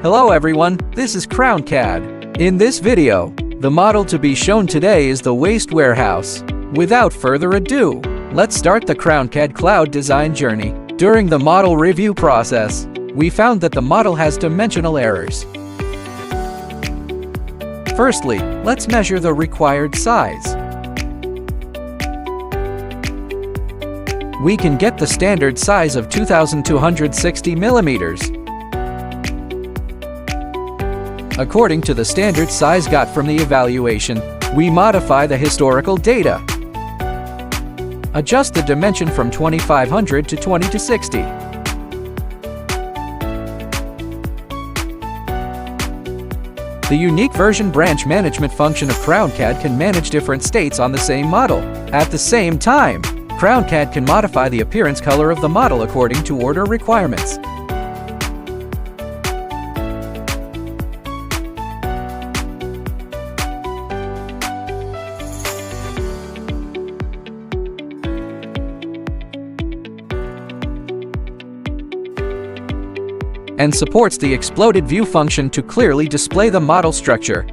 Hello everyone, this is CrownCAD. In this video, the model to be shown today is the waste warehouse. Without further ado, let's start the CrownCAD cloud design journey. During the model review process, we found that the model has dimensional errors. Firstly, let's measure the required size. We can get the standard size of 2,260 millimeters. According to the standard size got from the evaluation, we modify the historical data. Adjust the dimension from 2500 to 20 to 60. The unique version branch management function of CrownCAD can manage different states on the same model. At the same time, CrownCAD can modify the appearance color of the model according to order requirements. And supports the exploded view function to clearly display the model structure.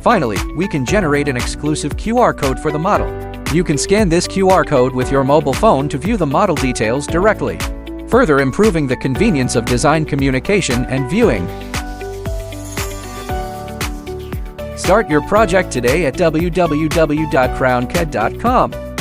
Finally, we can generate an exclusive QR code for the model. You can scan this QR code with your mobile phone to view the model details directly, further improving the convenience of design communication and viewing. Start your project today at www.crowncad.com.